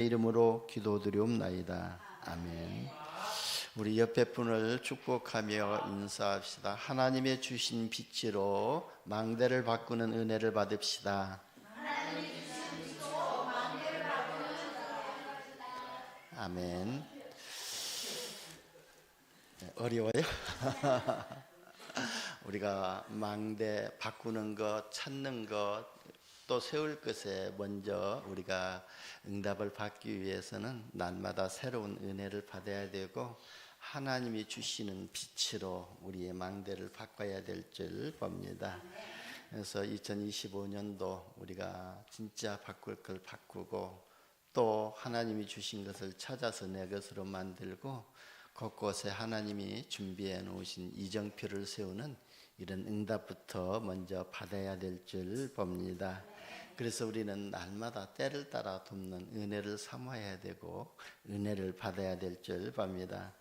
이름으로 기도드리옵나이다. 아멘. 우리 옆에 분을 축복하며 인사합시다. 하나님의 주신 빛으로 망대를 바꾸는 은혜를 받읍시다. 아멘. 어려워요? 우리가 망대 바꾸는 것, 찾는 것, 또 세울 것에 먼저 우리가 응답을 받기 위해서는 날마다 새로운 은혜를 받아야 되고 하나님이 주시는 빛으로 우리의 망대를 바꿔야 될 줄 봅니다. 그래서 2025년도 우리가 진짜 바꿀 걸 바꾸고 또 하나님이 주신 것을 찾아서 내 것으로 만들고 곳곳에 하나님이 준비해 놓으신 이정표를 세우는 이런 응답부터 먼저 받아야 될 줄 봅니다. 그래서 우리는 날마다 때를 따라 돕는 은혜를 삼아야 되고 은혜를 받아야 될 줄 봅니다.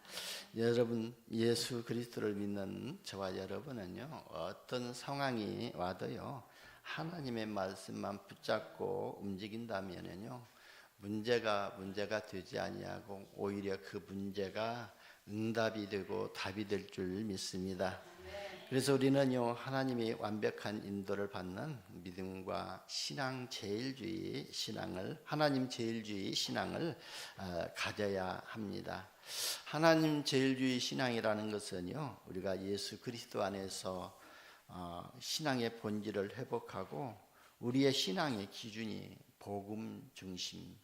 여러분, 예수 그리스도를 믿는 저와 여러분은요, 어떤 상황이 와도요 하나님의 말씀만 붙잡고 움직인다면요 문제가 되지 아니하고 오히려 그 문제가 응답이 되고 답이 될 줄 믿습니다. 그래서 우리는요 하나님이 완벽한 인도를 받는 믿음과 신앙 제일주의 신앙을 하나님 제일주의 신앙을 가져야 합니다. 하나님 제일주의 신앙이라는 것은요 우리가 예수 그리스도 안에서 신앙의 본질을 회복하고 우리의 신앙의 기준이 복음 중심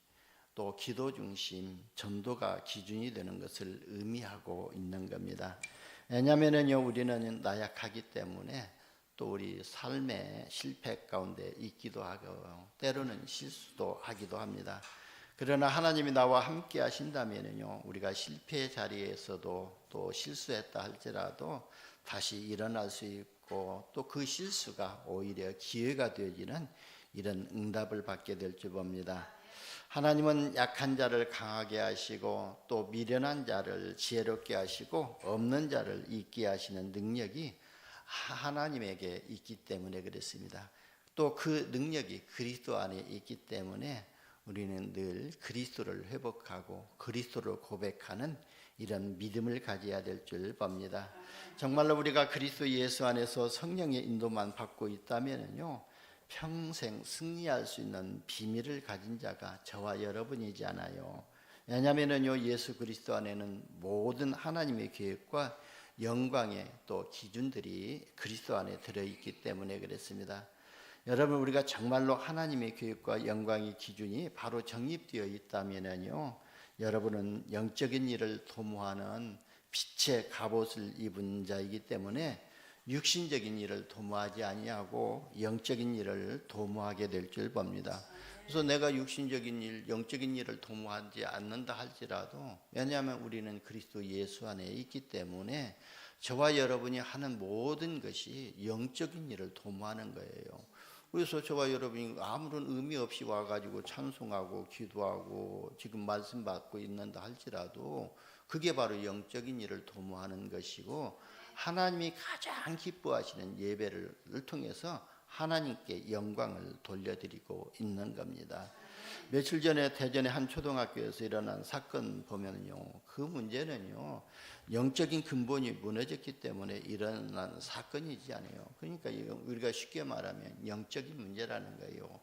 또 기도 중심 전도가 기준이 되는 것을 의미하고 있는 겁니다. 왜냐하면요 우리는 나약하기 때문에 또 우리 삶의 실패 가운데 있기도 하고 때로는 실수도 하기도 합니다. 그러나 하나님이 나와 함께 하신다면요 우리가 실패의 자리에서도 또 실수했다 할지라도 다시 일어날 수 있고 또 그 실수가 오히려 기회가 되어지는 이런 응답을 받게 될 줄 봅니다. 하나님은 약한 자를 강하게 하시고 또 미련한 자를 지혜롭게 하시고 없는 자를 있게 하시는 능력이 하나님에게 있기 때문에 그렇습니다. 또 그 능력이 그리스도 안에 있기 때문에 우리는 늘 그리스도를 회복하고 그리스도를 고백하는 이런 믿음을 가져야 될 줄 봅니다. 정말로 우리가 그리스도 예수 안에서 성령의 인도만 받고 있다면요 평생 승리할 수 있는 비밀을 가진 자가 저와 여러분이지 않아요. 왜냐하면요 예수 그리스도 안에는 모든 하나님의 계획과 영광의 또 기준들이 그리스도 안에 들어있기 때문에 그렇습니다. 여러분 우리가 정말로 하나님의 계획과 영광의 기준이 바로 정립되어 있다면요 여러분은 영적인 일을 도모하는 빛의 갑옷을 입은 자이기 때문에 육신적인 일을 도모하지 아니하고 영적인 일을 도모하게 될 줄 봅니다. 그래서 내가 육신적인 일, 영적인 일을 도모하지 않는다 할지라도 왜냐하면 우리는 그리스도 예수 안에 있기 때문에 저와 여러분이 하는 모든 것이 영적인 일을 도모하는 거예요. 그래서 저와 여러분이 아무런 의미 없이 와가지고 찬송하고 기도하고 지금 말씀 받고 있는다 할지라도 그게 바로 영적인 일을 도모하는 것이고 하나님이 가장 기뻐하시는 예배를 통해서 하나님께 영광을 돌려드리고 있는 겁니다. 며칠 전에 대전의 한 초등학교에서 일어난 사건 보면요 그 문제는요 영적인 근본이 무너졌기 때문에 일어난 사건이지 않아요. 그러니까 우리가 쉽게 말하면 영적인 문제라는 거예요.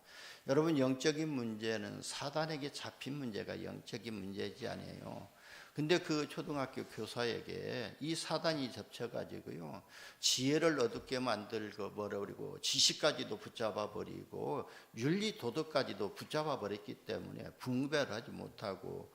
여러분 영적인 문제는 사단에게 잡힌 문제가 영적인 문제지 않아요. 근데 그 초등학교 교사에게 이 사단이 접쳐가지고요 지혜를 어둡게 만들고 버리고 지식까지도 붙잡아 버리고 윤리 도덕까지도 붙잡아 버렸기 때문에 분별을 하지 못하고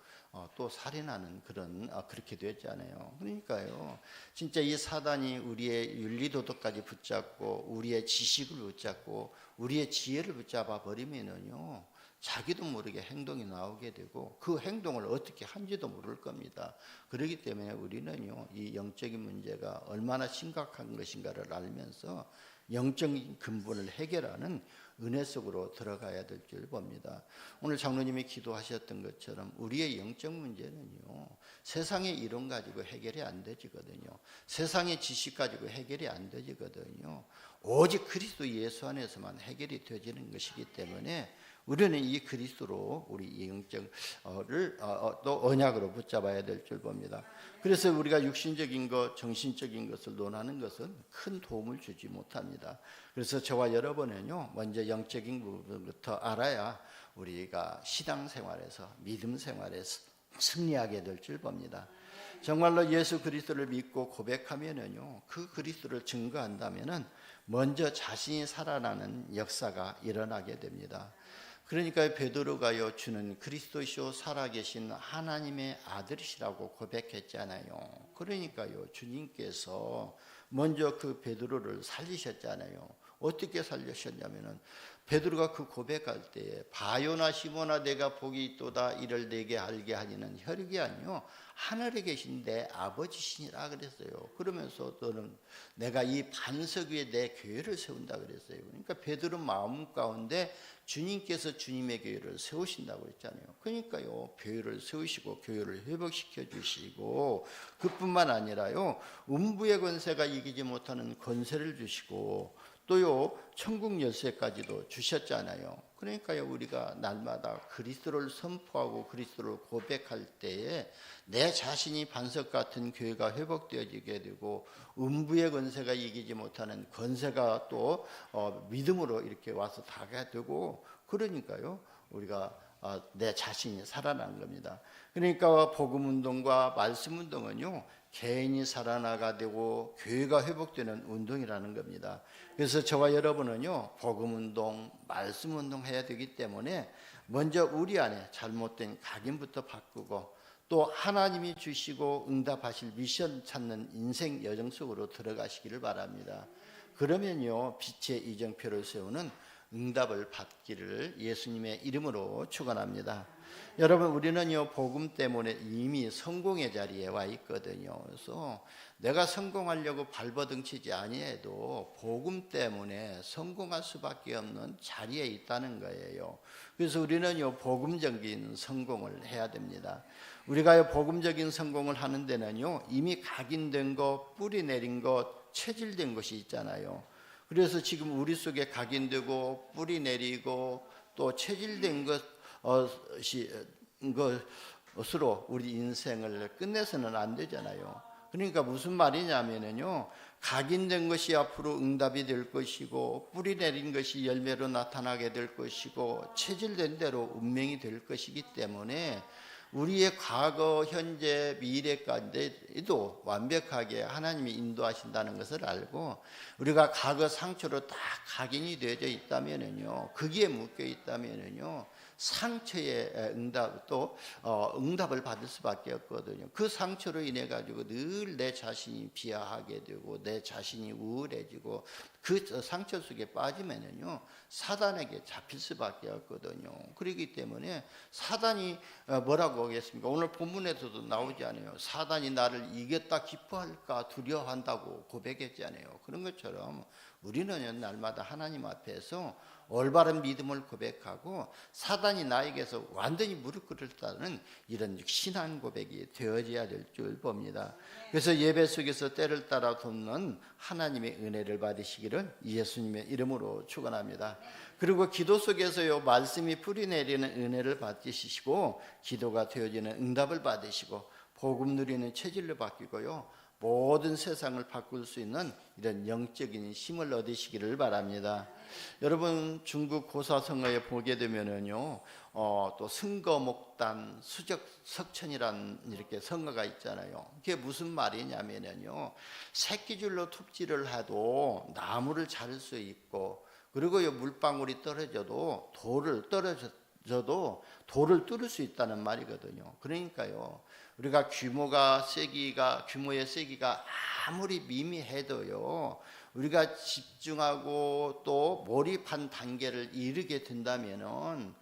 또 살인하는 그렇게 되었잖아요. 그러니까요 진짜 이 사단이 우리의 윤리 도덕까지 붙잡고 우리의 지식을 붙잡고 우리의 지혜를 붙잡아 버리면은요 자기도 모르게 행동이 나오게 되고 그 행동을 어떻게 한지도 모를 겁니다. 그렇기 때문에 우리는요 이 영적인 문제가 얼마나 심각한 것인가를 알면서 영적인 근본을 해결하는 은혜 속으로 들어가야 될 줄 봅니다. 오늘 장로님이 기도하셨던 것처럼 우리의 영적 문제는요 세상의 이론 가지고 해결이 안 되지거든요. 세상의 지식 가지고 해결이 안 되지거든요. 오직 그리스도 예수 안에서만 해결이 되지는 것이기 때문에 우리는 이 그리스도로 우리 영적을 또 언약으로 붙잡아야 될 줄 봅니다. 그래서 우리가 육신적인 것, 정신적인 것을 논하는 것은 큰 도움을 주지 못합니다. 그래서 저와 여러분은요, 먼저 영적인 부분부터 알아야 우리가 신앙생활에서, 믿음 생활에서 승리하게 될 줄 봅니다. 정말로 예수 그리스도를 믿고 고백하면은요, 그 그리스도를 증거한다면은 먼저 자신이 살아나는 역사가 일어나게 됩니다. 그러니까 베드로가요, 주는 그리스도시요 살아계신 하나님의 아들이시라고 고백했잖아요. 그러니까요, 주님께서 먼저 그 베드로를 살리셨잖아요. 어떻게 살리셨냐면은 베드로가 그 고백할 때에 바요나 시모나 내가 복이 있도다 이를 내게 알게 하니는 혈육이 아니요 하늘에 계신 내 아버지시니라 그랬어요. 그러면서 너는 내가 이 반석 위에 내 교회를 세운다 그랬어요. 그러니까 베드로 마음 가운데 주님께서 주님의 교회를 세우신다고 그랬잖아요. 그러니까요, 교회를 세우시고 교회를 회복시켜 주시고, 그뿐만 아니라요, 음부의 권세가 이기지 못하는 권세를 주시고, 또요 천국 열쇠까지도 주셨잖아요. 그러니까요, 우리가 날마다 그리스도를 선포하고 그리스도를 고백할 때에 내 자신이 반석 같은 교회가 회복되어지게 되고, 음부의 권세가 이기지 못하는 권세가 또 믿음으로 이렇게 와서 닿게 되고, 그러니까요, 우리가 내 자신이 살아난 겁니다. 그러니까 복음운동과 말씀운동은요, 개인이 살아나가 되고 교회가 회복되는 운동이라는 겁니다. 그래서 저와 여러분은요, 복음운동, 말씀운동 해야 되기 때문에 먼저 우리 안에 잘못된 각인부터 바꾸고, 또 하나님이 주시고 응답하실 미션 찾는 인생 여정 속으로 들어가시기를 바랍니다. 그러면요, 빛의 이정표를 세우는 응답을 받기를 예수님의 이름으로 축원합니다. 여러분, 우리는요, 복음 때문에 이미 성공의 자리에 와 있거든요. 그래서 내가 성공하려고 발버둥치지 아니해도 복음 때문에 성공할 수밖에 없는 자리에 있다는 거예요. 그래서 우리는요, 복음적인 성공을 해야 됩니다. 우리가 복음적인 성공을 하는 데는요, 이미 각인된 것, 뿌리 내린 것, 체질된 것이 있잖아요. 그래서 지금 우리 속에 각인되고 뿌리 내리고 또 체질된 것으로 우리 인생을 끝내서는 안 되잖아요. 그러니까 무슨 말이냐면요, 각인된 것이 앞으로 응답이 될 것이고, 뿌리 내린 것이 열매로 나타나게 될 것이고, 체질된 대로 운명이 될 것이기 때문에 우리의 과거, 현재, 미래까지도 완벽하게 하나님이 인도하신다는 것을 알고, 우리가 과거 상처로 다 각인이 되어져 있다면은요, 거기에 묶여 있다면은요, 상처의 응답을 받을 수밖에 없거든요. 그 상처로 인해 가지고 늘 내 자신이 비하하게 되고 내 자신이 우울해지고, 그 상처 속에 빠지면은요, 사단에게 잡힐 수밖에 없거든요. 그렇기 때문에 사단이 뭐라고 하겠습니까? 오늘 본문에서도 나오지 않아요. 사단이 나를 이겼다 기뻐할까 두려워한다고 고백했잖아요. 그런 것처럼 우리는 날마다 하나님 앞에서 올바른 믿음을 고백하고 사단이 나에게서 완전히 무릎 꿇었다는 이런 신앙 고백이 되어져야 될 줄 봅니다. 그래서 예배 속에서 때를 따라 돕는 하나님의 은혜를 받으시기를 예수님의 이름으로 축원합니다. 그리고 기도 속에서요, 말씀이 뿌리 내리는 은혜를 받으시고, 기도가 되어지는 응답을 받으시고, 복음 누리는 체질로 바뀌고요, 모든 세상을 바꿀 수 있는 이런 영적인 힘을 얻으시기를 바랍니다. 여러분, 중국 고사성어에 보게 되면은요, 또 승거목단, 수적석천이란 이렇게 성어가 있잖아요. 그게 무슨 말이냐면요, 새끼줄로 톱질을 해도 나무를 자를 수 있고, 그리고요, 물방울이 떨어져도 돌을 뚫을 수 있다는 말이거든요. 그러니까요, 우리가 규모의 세기가 아무리 미미해도요, 우리가 집중하고 또 몰입한 단계를 이르게 된다면은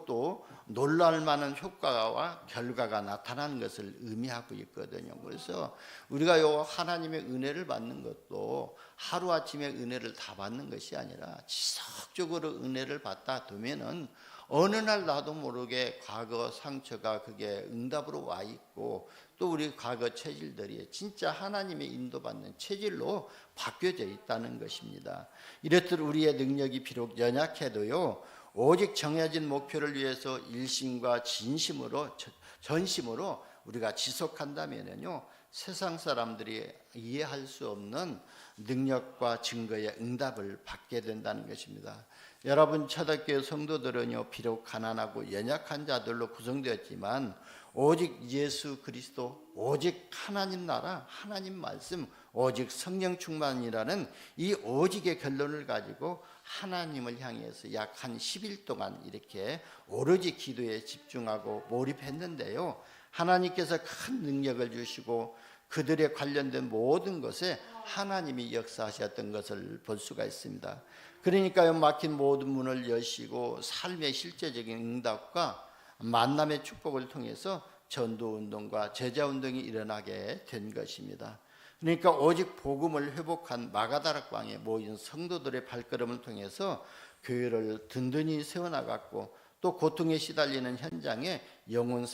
또 놀랄 만한 효과와 결과가 나타나는 것을 의미하고 있거든요. 그래서 우리가요, 하나님의 은혜를 받는 것도 하루아침에 은혜를 다 받는 것이 아니라 지속적으로 은혜를 받다 보면은 어느 날 나도 모르게 과거 상처가 그게 응답으로 와 있고, 또 우리 과거 체질들이 진짜 하나님의 인도받는 체질로 바뀌어져 있다는 것입니다. 이렇듯 우리의 능력이 비록 연약해도요, 오직 정해진 목표를 위해서 일심과 진심으로 전심으로 우리가 지속한다면요, 세상 사람들이 이해할 수 없는 능력과 증거의 응답을 받게 된다는 것입니다. 여러분, 초대교회 성도들은요, 비록 가난하고 연약한 자들로 구성되었지만 오직 예수 그리스도, 오직 하나님 나라, 하나님 말씀, 오직 성령 충만이라는 이 오직의 결론을 가지고 하나님을 향해서 약 한 10일 동안 이렇게 오로지 기도에 집중하고 몰입했는데요, 하나님께서 큰 능력을 주시고 그들에 관련된 모든 것에 하나님이 역사하셨던 것을 볼 수가 있습니다. 그러니까요, 막힌 모든 문을 여시고 삶의 실제적인 응답과 만남의 축복을 통해서 전도운동과 제자운동이 일어나게 된 것입니다. 그러니까 오직 복음을 회복한 마가다락방에 모인 성도들의 발걸음을 통해서 교회를 든든히 세워나갔고, 또 고통에 시달리는 현장에 영혼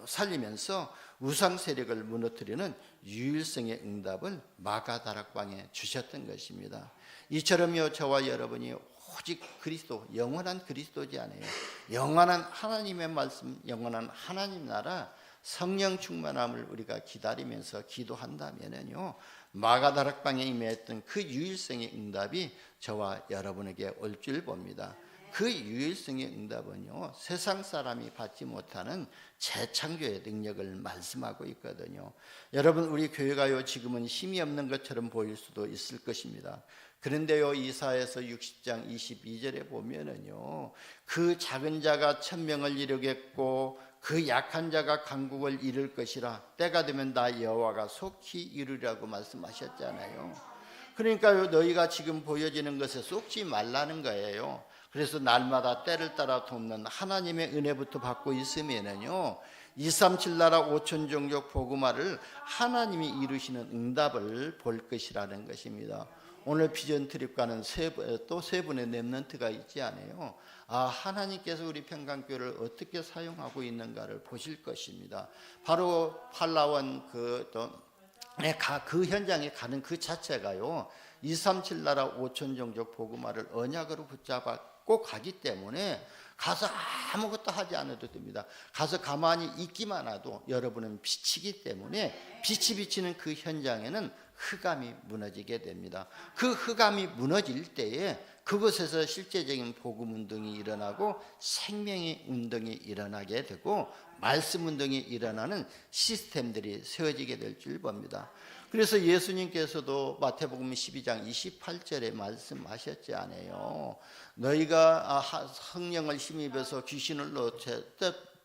살리면서 우상 세력을 무너뜨리는 유일성의 응답을 마가다락방에 주셨던 것입니다. 이처럼요, 저와 여러분이 오직 그리스도, 영원한 그리스도지 않아요. 영원한 하나님의 말씀, 영원한 하나님 나라, 성령 충만함을 우리가 기다리면서 기도한다면요, 마가다락방에 임했던 그 유일성의 응답이 저와 여러분에게 올 줄 봅니다. 그 유일성의 응답은요, 세상 사람이 받지 못하는 재창조의 능력을 말씀하고 있거든요. 여러분, 우리 교회가요, 지금은 힘이 없는 것처럼 보일 수도 있을 것입니다. 그런데요, 이사야서 60장 22절에 보면은요, 그 작은 자가 천명을 이루겠고 그 약한 자가 강국을 이룰 것이라. 때가 되면 나 여호와가 속히 이루리라고 말씀하셨잖아요. 그러니까요, 너희가 지금 보여지는 것에 속지 말라는 거예요. 그래서 날마다 때를 따라 돕는 하나님의 은혜부터 받고 있으면은요, 237 나라 5천 종족 복음화를 하나님이 이루시는 응답을 볼 것이라는 것입니다. 오늘 비전 트립과는 또 세 분의 렘넌트가 있지 않아요. 하나님께서 우리 평강교회를 어떻게 사용하고 있는가를 보실 것입니다. 바로 팔라원 그 현장에 가는 그 자체가요, 237 나라 5천 종족 복음화를 언약으로 붙잡고 가기 때문에 가서 아무것도 하지 않아도 됩니다. 가서 가만히 있기만 해도 여러분은 비치기 때문에 빛이 비치는 그 현장에는 흑암이 무너지게 됩니다. 그 흑암이 무너질 때에 그곳에서 실제적인 복음 운동이 일어나고 생명의 운동이 일어나게 되고 말씀 운동이 일어나는 시스템들이 세워지게 될 줄 봅니다. 그래서 예수님께서도 마태복음 12장 28절에 말씀하셨지 않아요. 너희가 성령을 힘입어서 귀신을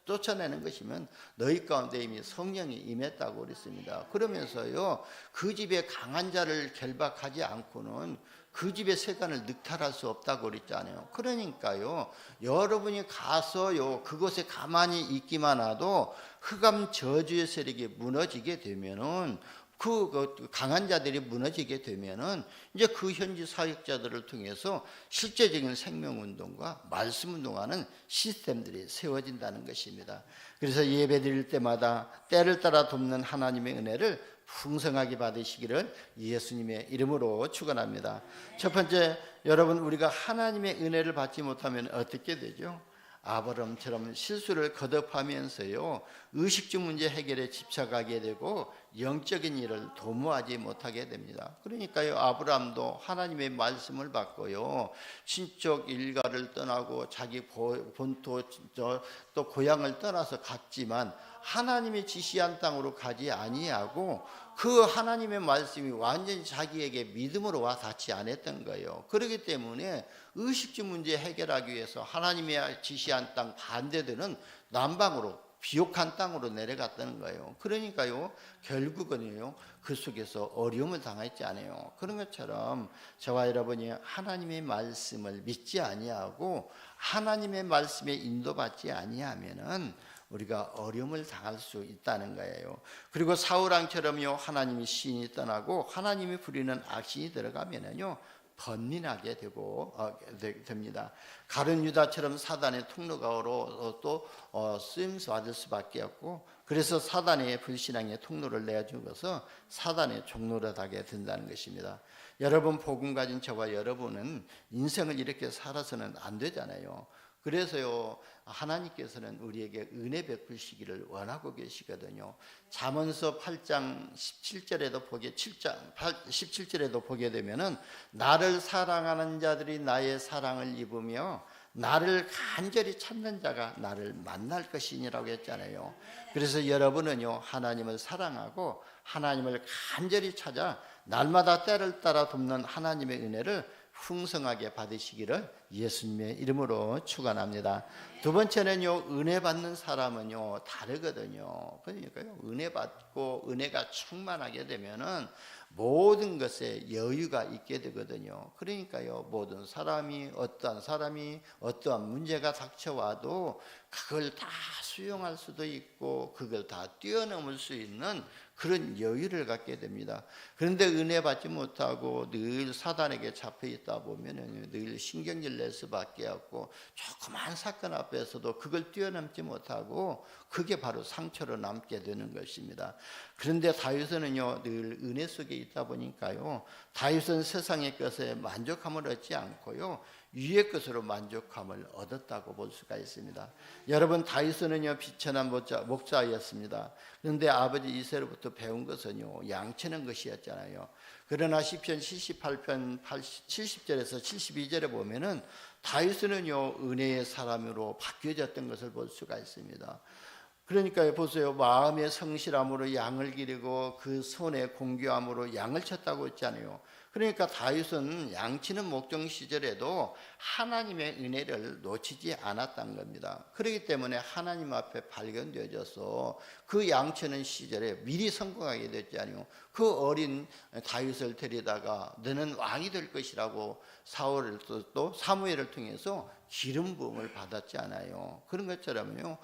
쫓아내는 것이면 너희 가운데 이미 성령이 임했다고 그랬습니다. 그러면서요, 그 집에 강한 자를 결박하지 않고는 그 집의 세간을 늑탈할 수 없다고 그랬잖아요. 그러니까요, 여러분이 가서요, 그곳에 가만히 있기만 해도 흑암 저주의 세력이 무너지게 되면은, 그 강한 자들이 무너지게 되면은 이제 그 현지 사역자들을 통해서 실제적인 생명운동과 말씀운동하는 시스템들이 세워진다는 것입니다. 그래서 예배 드릴 때마다 때를 따라 돕는 하나님의 은혜를 풍성하게 받으시기를 예수님의 이름으로 축원합니다. 첫 번째, 여러분, 우리가 하나님의 은혜를 받지 못하면 어떻게 되죠? 아브라함처럼 실수를 거듭하면서요, 의식주 문제 해결에 집착하게 되고 영적인 일을 도모하지 못하게 됩니다. 그러니까요, 아브라함도 하나님의 말씀을 받고요, 신적 일가를 떠나고 자기 본토 또 고향을 떠나서 갔지만 하나님이 지시한 땅으로 가지 아니하고 그 하나님의 말씀이 완전히 자기에게 믿음으로 와 닿지 않았던 거예요. 그렇기 때문에 의식주 문제 해결하기 위해서 하나님이 지시한 땅 반대되는 남방으로, 비옥한 땅으로 내려갔다는 거예요. 그러니까요, 결국은요, 그 속에서 어려움을 당했지 않아요. 그런 것처럼 저와 여러분이 하나님의 말씀을 믿지 아니하고 하나님의 말씀에 인도받지 아니하면은 우리가 어려움을 당할 수 있다는 거예요. 그리고 사울왕처럼요, 하나님이 신이 떠나고 하나님이 부리는 악신이 들어가면은요, 번민하게 됩니다. 가룟 유다처럼 사단의 통로가로 또 쓰임 받을 수밖에 없고, 그래서 사단의 불신앙의 통로를 내주어서 사단의 종로로 가게 된다는 것입니다. 여러분, 복음 가진 저와 여러분은 인생을 이렇게 살아서는 안 되잖아요. 그래서요, 하나님께서는 우리에게 은혜 베푸시기를 원하고 계시거든요. 잠언서 8장 17절에도 17절에도 보게 되면은 나를 사랑하는 자들이 나의 사랑을 입으며 나를 간절히 찾는 자가 나를 만날 것이니라고 했잖아요. 그래서 여러분은요, 하나님을 사랑하고 하나님을 간절히 찾아 날마다 때를 따라 돕는 하나님의 은혜를 풍성하게 받으시기를 예수님의 이름으로 축원합니다. 두 번째는요, 은혜 받는 사람은요 다르거든요. 그러니까요, 은혜 받고 은혜가 충만하게 되면은 모든 것에 여유가 있게 되거든요. 그러니까요, 모든 사람이 어떠한 문제가 닥쳐와도 그걸 다 수용할 수도 있고 그걸 다 뛰어넘을 수 있는 그런 여유를 갖게 됩니다. 그런데 은혜 받지 못하고 늘 사단에게 잡혀 있다 보면 늘 신경질 낼 수밖에 없고, 조그만 사건 앞에서도 그걸 뛰어넘지 못하고 그게 바로 상처로 남게 되는 것입니다. 그런데 다윗은요, 늘 은혜 속에 있다 보니까요, 다윗은 세상의 것에 만족함을 얻지 않고요, 위의 것으로 만족함을 얻었다고 볼 수가 있습니다. 여러분, 다윗은요 비천한 목자였습니다. 그런데 아버지 이새로부터 배운 것은요 양치는 것이었잖아요. 그러나 시편 78편 70절에서 72절에 보면은 다윗은요 은혜의 사람으로 바뀌어졌던 것을 볼 수가 있습니다. 그러니까 보세요, 마음의 성실함으로 양을 기르고 그 손의 공교함으로 양을 쳤다고 했잖아요. 그러니까 다윗은 양치는 목종 시절에도 하나님의 은혜를 놓치지 않았던 겁니다. 그렇기 때문에 하나님 앞에 발견되어져서 그 양치는 시절에 미리 성공하게 됐잖아요. 그 어린 다윗을 데리다가 너는 왕이 될 것이라고 사무엘을 통해서 기름 부음을 받았지 않아요. 그런 것처럼요,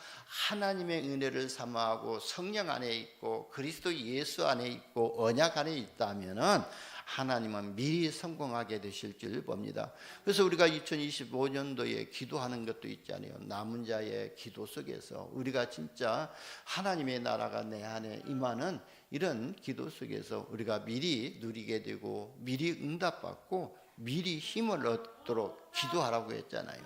하나님의 은혜를 삼아하고 성령 안에 있고 그리스도 예수 안에 있고 언약 안에 있다면은 하나님은 미리 성공하게 되실 줄 봅니다. 그래서 우리가 2025년도에 기도하는 것도 있잖아요. 남은 자의 기도 속에서 우리가 진짜 하나님의 나라가 내 안에 임하는 이런 기도 속에서 우리가 미리 누리게 되고 미리 응답받고 미리 힘을 얻도록 기도하라고 했잖아요.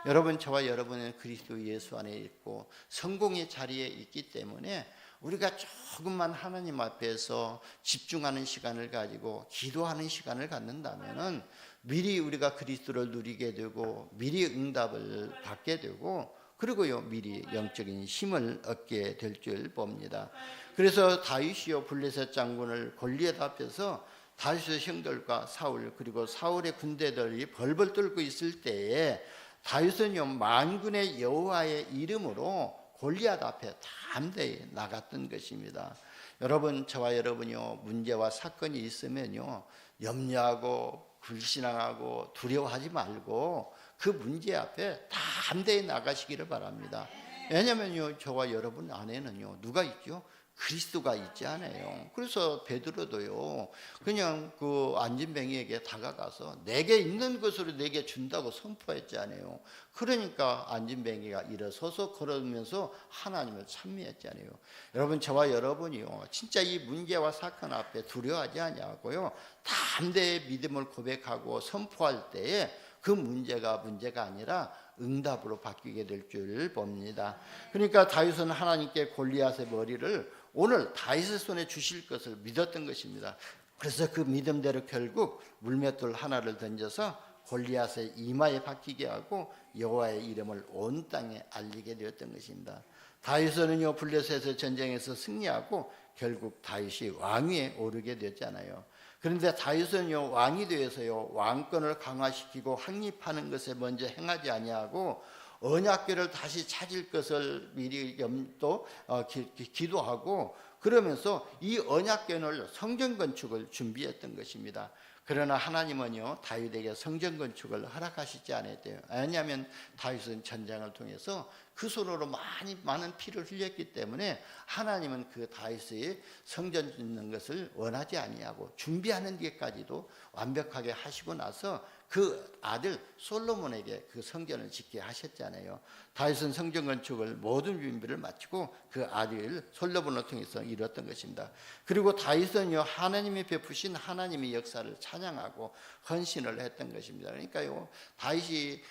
여러분, 저와 여러분은 그리스도 예수 안에 있고 성공의 자리에 있기 때문에 우리가 조금만 하나님 앞에서 집중하는 시간을 가지고 기도하는 시간을 갖는다면은 미리 우리가 그리스도를 누리게 되고 미리 응답을 받게 되고, 그리고요 미리 영적인 힘을 얻게 될 줄 봅니다. 그래서 다윗이요 블레셋 장군을 골리앗 앞에서 다윗의 형들과 사울, 그리고 사울의 군대들이 벌벌 떨고 있을 때에 다윗은요 만군의 여호와의 이름으로 골리앗 앞에 담대히 나갔던 것입니다. 여러분, 저와 여러분이요 문제와 사건이 있으면요 염려하고 불신앙하고 두려워하지 말고 그 문제 앞에 담대히 나가시기를 바랍니다. 왜냐면요 저와 여러분 안에는요 누가 있죠? 그리스도가 있지 않아요. 그래서 베드로도요 그냥 그 안진뱅이에게 다가가서 내게 있는 것으로 내게 준다고 선포했지 않아요. 그러니까 안진뱅이가 일어서서 걸으면서 하나님을 찬미했잖아요. 여러분, 저와 여러분이요 진짜 이 문제와 사건 앞에 두려워하지 아니하고요 담대히 믿음을 고백하고 선포할 때에 그 문제가 아니라 응답으로 바뀌게 될 줄 봅니다. 그러니까 다윗은 하나님께 골리앗의 머리를 오늘 다윗의 손에 주실 것을 믿었던 것입니다. 그래서 그 믿음대로 결국 물맷돌 하나를 던져서 골리앗의 이마에 박히게 하고 여호와의 이름을 온 땅에 알리게 되었던 것입니다. 다윗은요 블레셋의 전쟁에서 승리하고 결국 다윗이 왕위에 오르게 되었잖아요. 그런데 다윗은요 왕이 되어서요 왕권을 강화시키고 확립하는 것에 먼저 행하지 아니하고 언약궤를 다시 찾을 것을 미리 기도하고, 그러면서 이 언약궤를 성전 건축을 준비했던 것입니다. 그러나 하나님은요 다윗에게 성전 건축을 허락하시지 않았대요. 왜냐하면 다윗은 전쟁을 통해서 그 손으로 많은 피를 흘렸기 때문에 하나님은 그 다윗의 성전 짓는 것을 원하지 아니하고 준비하는 뒤에까지도 완벽하게 하시고 나서 그 아들 솔로몬에게 그 성전을 짓게 하셨잖아요. 다윗은 성전 건축을 모든 준비를 마치고 그 아들 솔로몬을 통해서 이뤘던 것입니다. 그리고 다윗은요, 하나님이 베푸신 하나님의 역사를 찬양하고 헌신을 했던 것입니다. 그러니까요, 다윗이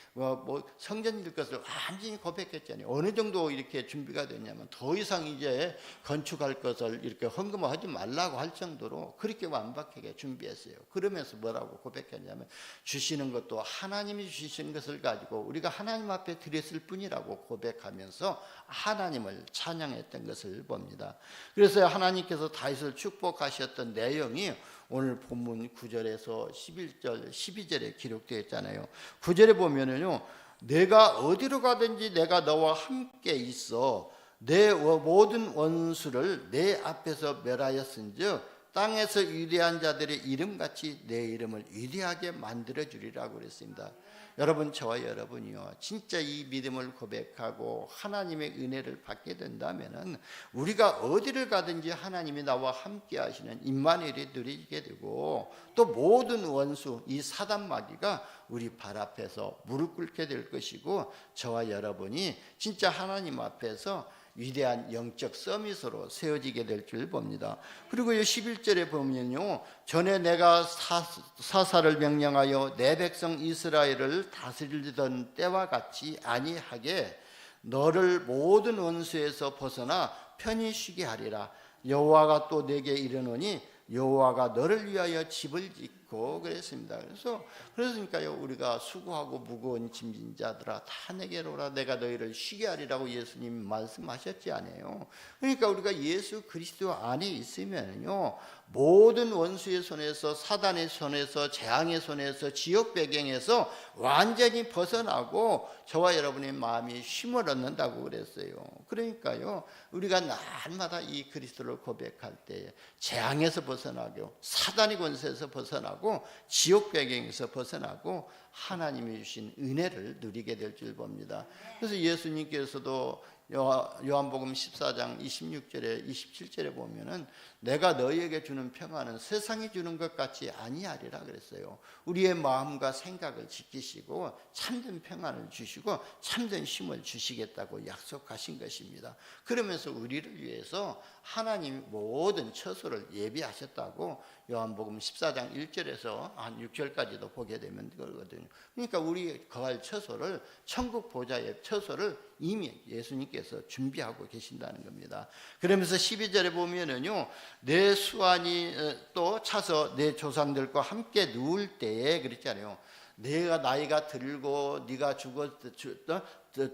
성전 질 것을 완전히 고백했잖아요. 어느 정도 이렇게 준비가 됐냐면 더 이상 이제 건축할 것을 이렇게 헌금하지 말라고 할 정도로 그렇게 완벽하게 준비했어요. 그러면서 뭐라고 고백했냐면, 주시는 것도 하나님이 주시는 것을 가지고 우리가 하나님 앞에 드렸을 뿐이라고 고백하면서 하나님을 찬양했던 것을 봅니다. 그래서 하나님께서 다윗을 축복하셨던 내용이 오늘 본문 9절에서 11절, 12절에 기록되어 있잖아요. 9절에 보면은요, 내가 어디로 가든지 내가 너와 함께 있어 내 모든 원수를 내 앞에서 멸하였은즉 땅에서 위대한 자들의 이름같이 내 이름을 위대하게 만들어 주리라고 그랬습니다. 여러분, 저와 여러분이요, 진짜 이 믿음을 고백하고 하나님의 은혜를 받게 된다면은 우리가 어디를 가든지 하나님이 나와 함께 하시는 임마누엘이 누리게 되고, 또 모든 원수 이 사단 마귀가 우리 발 앞에서 무릎 꿇게 될 것이고, 저와 여러분이 진짜 하나님 앞에서 위대한 영적 서밋으로 세워지게 될 줄 봅니다. 그리고 11절에 보면요, 전에 내가 사사를 명령하여 내 백성 이스라엘을 다스리던 때와 같이 아니하게 너를 모든 원수에서 벗어나 편히 쉬게 하리라. 여호와가 또 내게 이르노니 여호와가 너를 위하여 집을 짓고 그랬습니다. 그러니까요, 우리가 수고하고 무거운 짐진 자들아 다 내게로 오라, 내가 너희를 쉬게 하리라고 예수님 말씀하셨지 않아요. 그러니까 우리가 예수 그리스도 안에 있으면요, 모든 원수의 손에서, 사단의 손에서, 재앙의 손에서, 지옥 배경에서 완전히 벗어나고 저와 여러분의 마음이 쉼을 얻는다고 그랬어요. 그러니까요, 우리가 날마다 이 그리스도를 고백할 때 재앙에서 벗어나고, 사단의 권세에서 벗어나고, 지옥 배경에서 벗어나고 하나님이 주신 은혜를 누리게 될 줄 봅니다. 그래서 예수님께서도 요한복음 14장 26절에 27절에 보면은 내가 너희에게 주는 평안은 세상이 주는 것 같이 아니하리라 그랬어요. 우리의 마음과 생각을 지키시고 참된 평안을 주시고 참된 쉼을 주시겠다고 약속하신 것입니다. 그러면서 우리를 위해서 하나님 모든 처소를 예비하셨다고 요한복음 14장 1절에서 한 6절까지도 보게 되면 그러거든요. 그러니까 우리 거할 처소를, 천국 보좌의 처소를 이미 예수님께서 준비하고 계신다는 겁니다. 그러면서 12절에 보면은요, 내 수완이 또 차서 내 조상들과 함께 누울 때에 그랬잖아요. 내가 나이가 들고 네가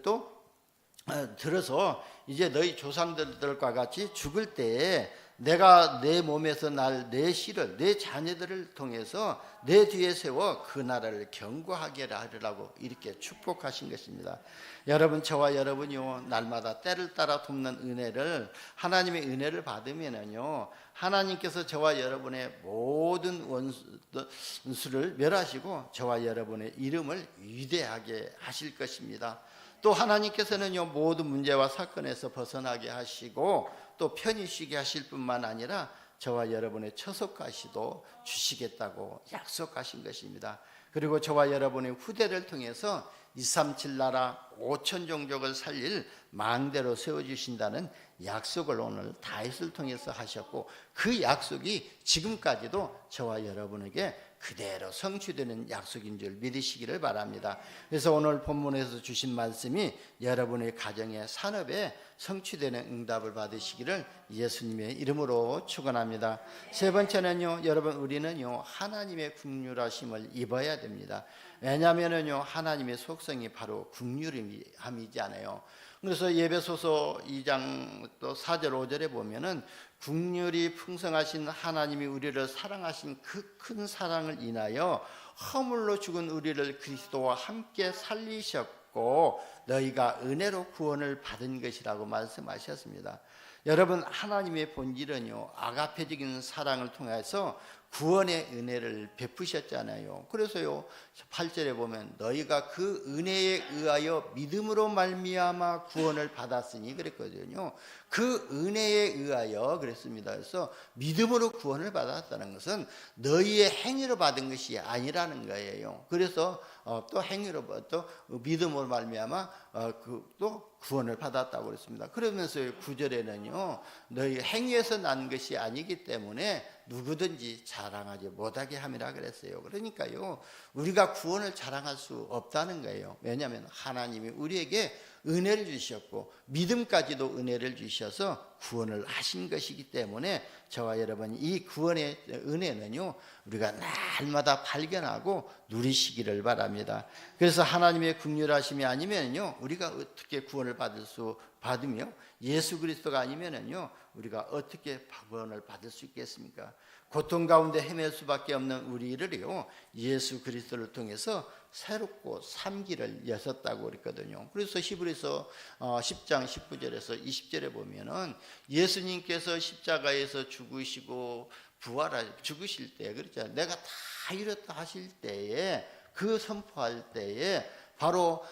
또 들어서 이제 너희 조상들과 같이 죽을 때에 내가 내 몸에서 날 내 씨를, 내 자녀들을 통해서 내 뒤에 세워 그 나라를 견고하게 하리라고 이렇게 축복하신 것입니다. 여러분, 저와 여러분이요, 날마다 때를 따라 돕는 은혜를, 하나님의 은혜를 받으면은요, 하나님께서 저와 여러분의 모든 원수를 멸하시고 저와 여러분의 이름을 위대하게 하실 것입니다. 또 하나님께서는요, 모든 문제와 사건에서 벗어나게 하시고 또 편히 쉬게 하실 뿐만 아니라 저와 여러분의 처소까지도 주시겠다고 약속하신 것입니다. 그리고 저와 여러분의 후대를 통해서 237 나라 5천 종족을 살릴 망대로 세워주신다는 약속을 오늘 다윗을 통해서 하셨고, 그 약속이 지금까지도 저와 여러분에게 그대로 성취되는 약속인 줄 믿으시기를 바랍니다. 그래서 오늘 본문에서 주신 말씀이 여러분의 가정의 산업에 성취되는 응답을 받으시기를 예수님의 이름으로 축원합니다. 세 번째는요, 여러분, 우리는요 하나님의 긍휼하심을 입어야 됩니다. 왜냐하면은요, 하나님의 속성이 바로 긍휼함이잖아요. 그래서 예배소서 2장 또 4절 5절에 보면은 긍휼이 풍성하신 하나님이 우리를 사랑하신 그 큰 사랑을 인하여 허물로 죽은 우리를 그리스도와 함께 살리셨고 너희가 은혜로 구원을 받은 것이라고 말씀하셨습니다. 여러분, 하나님의 본질은요, 아가페적인 사랑을 통해서 구원의 은혜를 베푸셨잖아요. 그래서요 8절에 보면 너희가 그 은혜에 의하여 믿음으로 말미암아 구원을 받았으니 그랬거든요. 그 은혜에 의하여 그랬습니다. 그래서 믿음으로 구원을 받았다는 것은 너희의 행위로 받은 것이 아니라는 거예요. 그래서 또 행위로 또 믿음으로 말미암아 또 구원을 받았다고 그랬습니다. 그러면서 9절에는요 너희 행위에서 난 것이 아니기 때문에 누구든지 자랑하지 못하게 함이라 그랬어요. 그러니까요 우리가 구원을 자랑할 수 없다는 거예요. 왜냐하면 하나님이 우리에게 은혜를 주셨고 믿음까지도 은혜를 주셔서 구원을 하신 것이기 때문에 저와 여러분 이 구원의 은혜는요 우리가 날마다 발견하고 누리시기를 바랍니다. 그래서 하나님의 긍휼하심이 아니면요 우리가 어떻게 구원을 받으며 예수 그리스도가 아니면요 우리가 어떻게 구원을 받을 수 있겠습니까? 고통 가운데 헤맬 수밖에 없는 우리를요 예수 그리스도를 통해서 새롭고 삼기를 여셨다고 그랬거든요. 그래서 히브리서 10장 19절에서 20절에 보면은 예수님께서 십자가에서 죽으시고 죽으실 때 그렇잖아요. 내가 다 이뤘다 하실 때에 그 선포할 때에 바로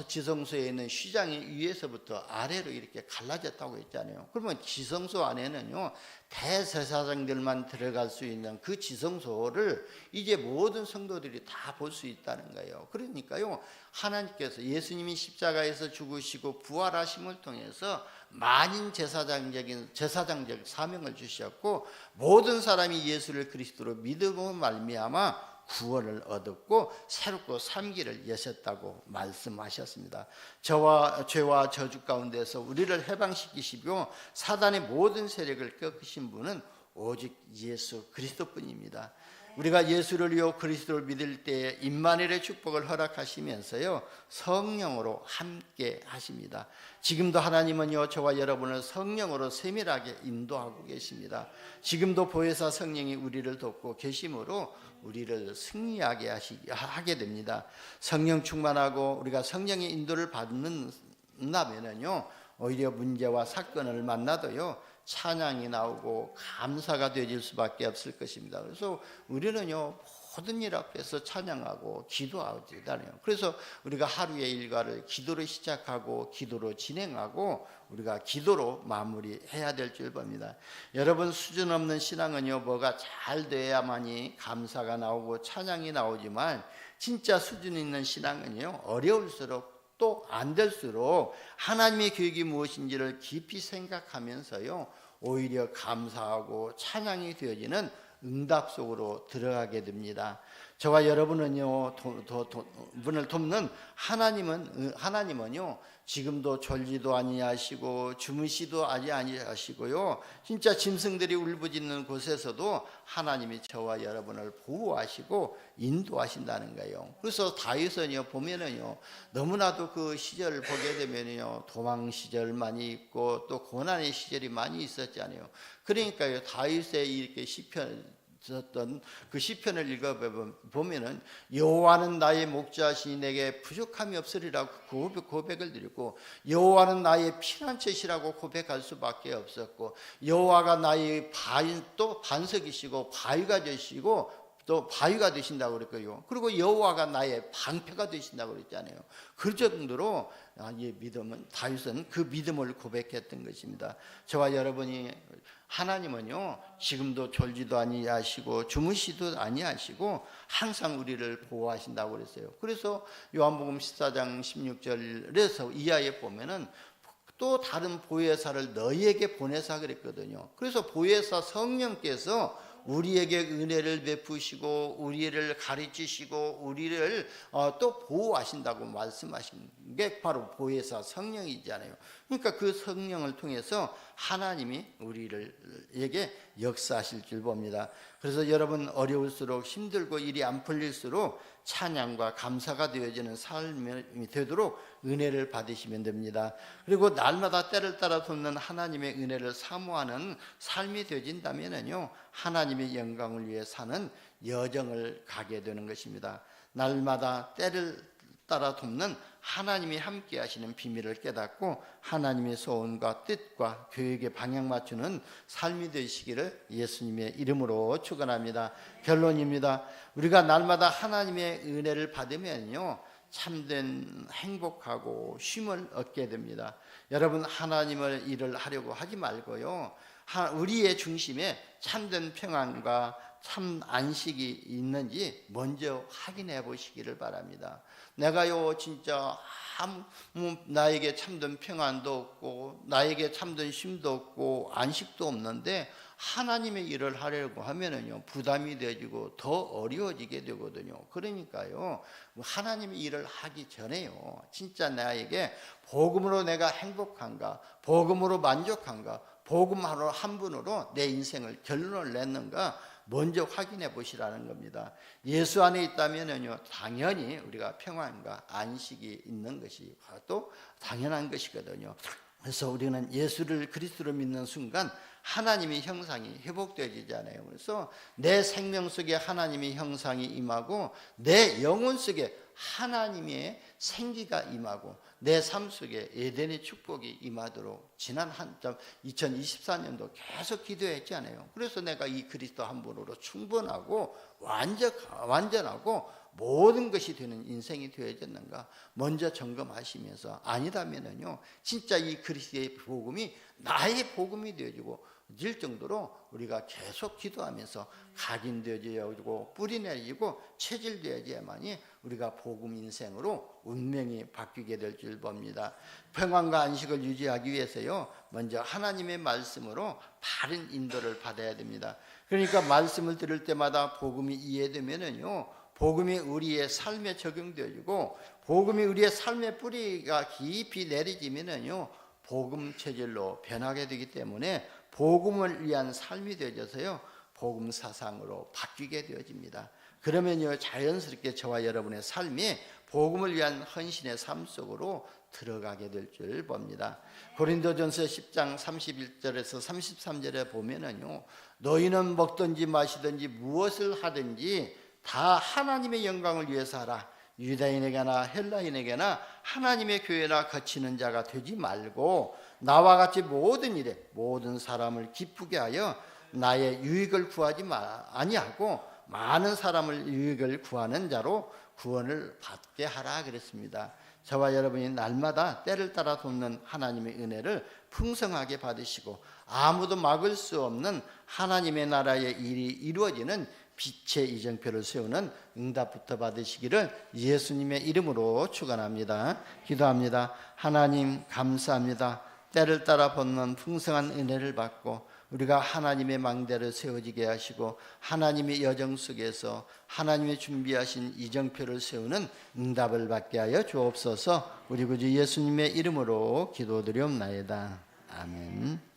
지성소에 있는 휘장이 위에서부터 아래로 이렇게 갈라졌다고 했잖아요. 그러면 지성소 안에는요 대제사장들만 들어갈 수 있는 그 지성소를 이제 모든 성도들이 다 볼 수 있다는 거예요. 그러니까요 하나님께서 예수님이 십자가에서 죽으시고 부활하심을 통해서 만인 제사장적 사명을 주셨고 모든 사람이 예수를 그리스도로 믿음으로 말미암아 구원을 얻었고 새롭고 삼기를 여셨다고 말씀하셨습니다. 저와 죄와 저주 가운데서 우리를 해방시키시고 사단의 모든 세력을 꺾으신 분은 오직 예수 그리스도뿐입니다. 우리가 예수를요 그리스도를 믿을 때에 임마누엘의 축복을 허락하시면서요 성령으로 함께 하십니다. 지금도 하나님은요 저와 여러분을 성령으로 세밀하게 인도하고 계십니다. 지금도 보혜사 성령이 우리를 돕고 계심으로 우리를 승리하게 하게 됩니다. 성령 충만하고 우리가 성령의 인도를 받는다면요 오히려 문제와 사건을 만나도요 찬양이 나오고 감사가 되어질 수밖에 없을 것입니다. 그래서 우리는요 모든 일 앞에서 찬양하고 기도하잖아요. 그래서 우리가 하루의 일과를 기도로 시작하고 기도로 진행하고 우리가 기도로 마무리해야 될 줄 봅니다. 여러분 수준 없는 신앙은요 뭐가 잘 돼야만이 감사가 나오고 찬양이 나오지만 진짜 수준 있는 신앙은요 어려울수록 또 안 될수록 하나님의 계획이 무엇인지를 깊이 생각하면서요 오히려 감사하고 찬양이 되어지는 응답 속으로 들어가게 됩니다. 저와 여러분은요 분을 돕는 하나님은요 지금도 졸지도 아니하시고 주무시도 아니하시고요 진짜 짐승들이 울부짖는 곳에서도 하나님이 저와 여러분을 보호하시고 인도하신다는 거예요. 그래서 다윗은요 보면은요 너무나도 그 시절을 보게 되면요 도망 시절 많이 있고 또 고난의 시절이 많이 있었잖아요. 그러니까요 다윗의 이렇게 시편 썼던 그 시편을 읽어보면은 여호와는 나의 목자시니 내게 부족함이 없으리라고 고백을 드리고 여호와는 나의 피난처시라고 고백할 수밖에 없었고 여호와가 나의 또 반석이시고 바위가 되시고 또 바위가 되신다고 그랬고요. 그리고 여호와가 나의 방패가 되신다고 그랬잖아요. 그 정도로 이 믿음은 다윗은 그 믿음을 고백했던 것입니다. 저와 여러분이 하나님은요 지금도 졸지도 아니하시고 주무시도 아니하시고 항상 우리를 보호하신다고 그랬어요. 그래서 요한복음 14장 16절에서 이하에 보면은 또 다른 보혜사를 너희에게 보내사 그랬거든요. 그래서 보혜사 성령께서 우리에게 은혜를 베푸시고 우리를 가르치시고 우리를 또 보호하신다고 말씀하신 게 바로 보혜사 성령이잖아요. 그러니까 그 성령을 통해서 하나님이 우리에게 역사하실 줄 봅니다. 그래서 여러분 어려울수록 힘들고 일이 안 풀릴수록 찬양과 감사가 되어지는 삶이 되도록 은혜를 받으시면 됩니다. 그리고 날마다 때를 따라 돕는 하나님의 은혜를 사모하는 삶이 되어진다면요 하나님의 영광을 위해 사는 여정을 가게 되는 것입니다. 날마다 때를 따라 돕는 하나님이 함께 하시는 비밀을 깨닫고 하나님의 소원과 뜻과 교육에 방향 맞추는 삶이 되시기를 예수님의 이름으로 축원합니다. 결론입니다. 우리가 날마다 하나님의 은혜를 받으면요, 참된 행복하고 쉼을 얻게 됩니다. 여러분, 하나님을 일을 하려고 하지 말고요, 우리의 중심에 참된 평안과 참 안식이 있는지 먼저 확인해 보시기를 바랍니다. 내가요 진짜 나에게 참된 평안도 없고 나에게 참된 쉼도 없고 안식도 없는데 하나님의 일을 하려고 하면은요 부담이 되어지고 더 어려워지게 되거든요. 그러니까요 하나님의 일을 하기 전에요 진짜 나에게 복음으로 내가 행복한가, 복음으로 만족한가, 복음으로 한 분으로 내 인생을 결론을 냈는가 먼저 확인해 보시라는 겁니다. 예수 안에 있다면요 당연히 우리가 평안과 안식이 있는 것이 또 당연한 것이거든요. 그래서 우리는 예수를 그리스도로 믿는 순간 하나님의 형상이 회복되어지잖아요. 그래서 내 생명 속에 하나님의 형상이 임하고 내 영혼 속에 하나님의 생기가 임하고 내 삶 속에 에덴의 축복이 임하도록 지난 2024년도 계속 기도했잖아요. 그래서 내가 이 그리스도 한 분으로 충분하고 완전하고 모든 것이 되는 인생이 되어졌는가 먼저 점검하시면서 아니다면은요 진짜 이 그리스도의 복음이 나의 복음이 되어지고 질 정도로 우리가 계속 기도하면서 각인되어지고 뿌리 내리고 체질되어야만이 우리가 복음 인생으로 운명이 바뀌게 될 줄 봅니다. 평안과 안식을 유지하기 위해서요 먼저 하나님의 말씀으로 바른 인도를 받아야 됩니다. 그러니까 말씀을 들을 때마다 복음이 이해되면은요 복음이 우리의 삶에 적용되어지고 복음이 우리의 삶의 뿌리가 깊이 내리지면은요 복음 체질로 변하게 되기 때문에 복음을 위한 삶이 되어져서요 복음 사상으로 바뀌게 되어집니다. 그러면요 자연스럽게 저와 여러분의 삶이 복음을 위한 헌신의 삶 속으로 들어가게 될 줄 봅니다. 고린도전서 10장 31절에서 33절에 보면은요 너희는 먹든지 마시든지 무엇을 하든지 다 하나님의 영광을 위해서 하라. 유다인에게나 헬라인에게나 하나님의 교회나 거치는 자가 되지 말고 나와 같이 모든 일에 모든 사람을 기쁘게 하여 나의 유익을 구하지 아니하고 많은 사람을 유익을 구하는 자로 구원을 받게 하라 그랬습니다. 저와 여러분이 날마다 때를 따라 돕는 하나님의 은혜를 풍성하게 받으시고 아무도 막을 수 없는 하나님의 나라의 일이 이루어지는 빛의 이정표를 세우는 응답부터 받으시기를 예수님의 이름으로 축원합니다. 기도합니다. 하나님 감사합니다. 때를 따라 벗는 풍성한 은혜를 받고 우리가 하나님의 망대를 세워지게 하시고 하나님의 여정 속에서 하나님의 준비하신 이정표를 세우는 응답을 받게 하여 주옵소서. 우리 구주 예수님의 이름으로 기도드리옵나이다. 아멘.